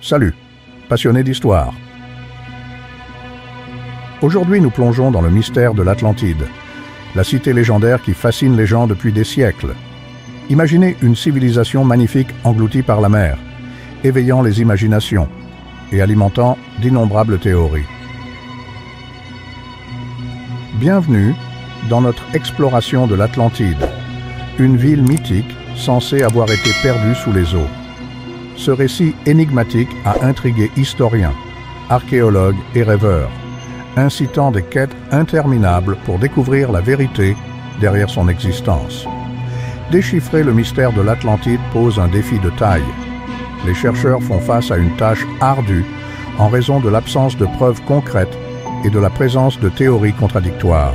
Salut, passionné d'histoire. Aujourd'hui, nous plongeons dans le mystère de l'Atlantide, la cité légendaire qui fascine les gens depuis des siècles. Imaginez une civilisation magnifique engloutie par la mer, éveillant les imaginations et alimentant d'innombrables théories. Bienvenue dans notre exploration de l'Atlantide, une ville mythique censée avoir été perdue sous les eaux. Ce récit énigmatique a intrigué historiens, archéologues et rêveurs, incitant des quêtes interminables pour découvrir la vérité derrière son existence. Déchiffrer le mystère de l'Atlantide pose un défi de taille. Les chercheurs font face à une tâche ardue en raison de l'absence de preuves concrètes et de la présence de théories contradictoires.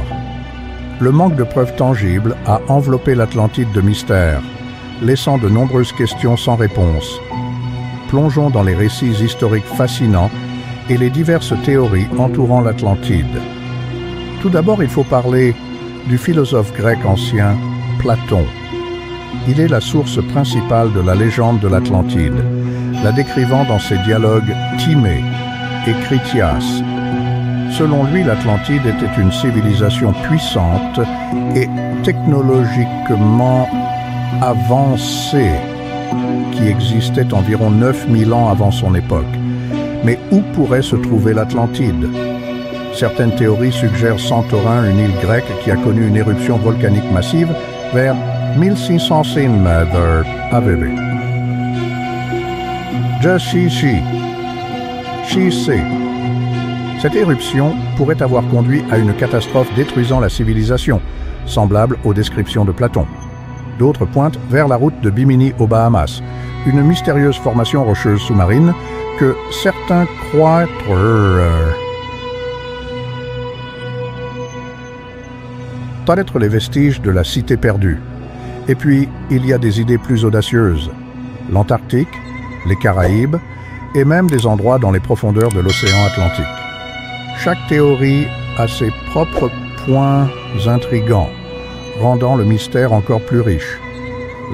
Le manque de preuves tangibles a enveloppé l'Atlantide de mystère, laissant de nombreuses questions sans réponse. Plongeons dans les récits historiques fascinants et les diverses théories entourant l'Atlantide. Tout d'abord, il faut parler du philosophe grec ancien Platon. Il est la source principale de la légende de l'Atlantide, la décrivant dans ses dialogues Timée et Critias. Selon lui, l'Atlantide était une civilisation puissante et technologiquement avancée qui existait environ 9000 ans avant son époque. Mais où pourrait se trouver l'Atlantide? Certaines théories suggèrent Santorin, une île grecque qui a connu une éruption volcanique massive vers 1600 AVV. Cette éruption pourrait avoir conduit à une catastrophe détruisant la civilisation, semblable aux descriptions de Platon. D'autres pointent vers la route de Bimini aux Bahamas, une mystérieuse formation rocheuse sous-marine que certains croient être les vestiges de la cité perdue. Et puis, il y a des idées plus audacieuses. L'Antarctique, les Caraïbes et même des endroits dans les profondeurs de l'océan Atlantique. Chaque théorie a ses propres points intrigants, rendant le mystère encore plus riche.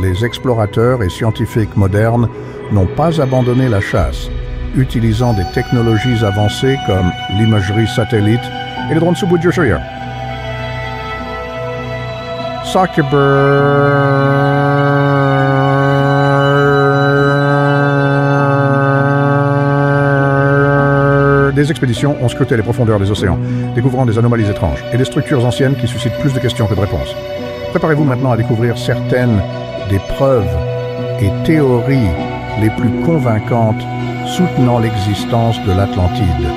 Les explorateurs et scientifiques modernes n'ont pas abandonné la chasse, utilisant des technologies avancées comme l'imagerie satellite et les drones sous-bout-de-jeu. Des expéditions ont scruté les profondeurs des océans, découvrant des anomalies étranges et des structures anciennes qui suscitent plus de questions que de réponses. Préparez-vous maintenant à découvrir certaines des preuves et théories les plus convaincantes soutenant l'existence de l'Atlantide.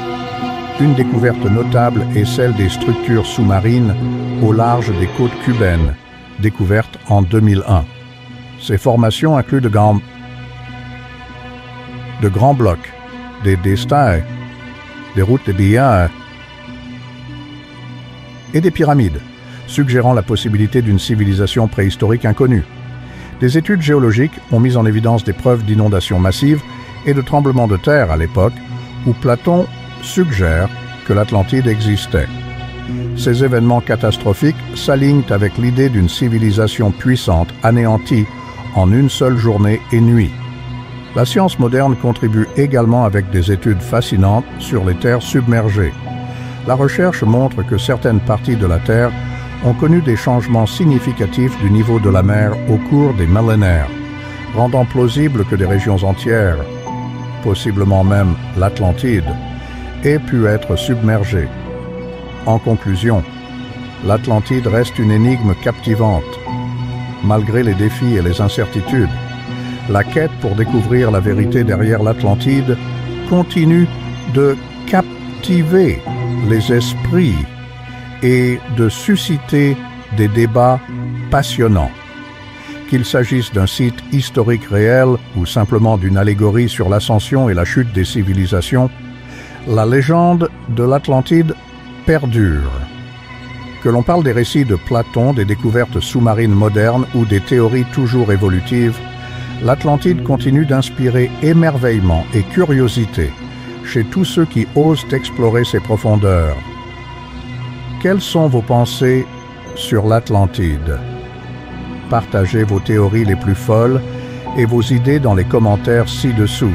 Une découverte notable est celle des structures sous-marines au large des côtes cubaines, découvertes en 2001. Ces formations incluent de grands blocs, des staies, des routes de billets et des pyramides, suggérant la possibilité d'une civilisation préhistorique inconnue. Des études géologiques ont mis en évidence des preuves d'inondations massives et de tremblements de terre à l'époque où Platon suggère que l'Atlantide existait. Ces événements catastrophiques s'alignent avec l'idée d'une civilisation puissante anéantie en une seule journée et nuit. La science moderne contribue également avec des études fascinantes sur les terres submergées. La recherche montre que certaines parties de la Terre ont connu des changements significatifs du niveau de la mer au cours des millénaires, rendant plausible que des régions entières, possiblement même l'Atlantide, aient pu être submergées. En conclusion, l'Atlantide reste une énigme captivante. Malgré les défis et les incertitudes, la quête pour découvrir la vérité derrière l'Atlantide continue de captiver les esprits et de susciter des débats passionnants. Qu'il s'agisse d'un site historique réel ou simplement d'une allégorie sur l'ascension et la chute des civilisations, la légende de l'Atlantide perdure. Que l'on parle des récits de Platon, des découvertes sous-marines modernes ou des théories toujours évolutives, l'Atlantide continue d'inspirer émerveillement et curiosité chez tous ceux qui osent explorer ses profondeurs. Quelles sont vos pensées sur l'Atlantide? Partagez vos théories les plus folles et vos idées dans les commentaires ci-dessous.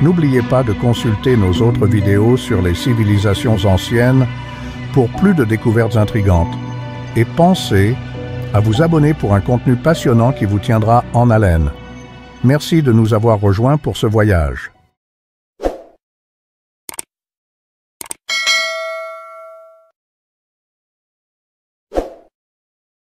N'oubliez pas de consulter nos autres vidéos sur les civilisations anciennes pour plus de découvertes intrigantes. Et pensez à vous abonner pour un contenu passionnant qui vous tiendra en haleine. Merci de nous avoir rejoints pour ce voyage.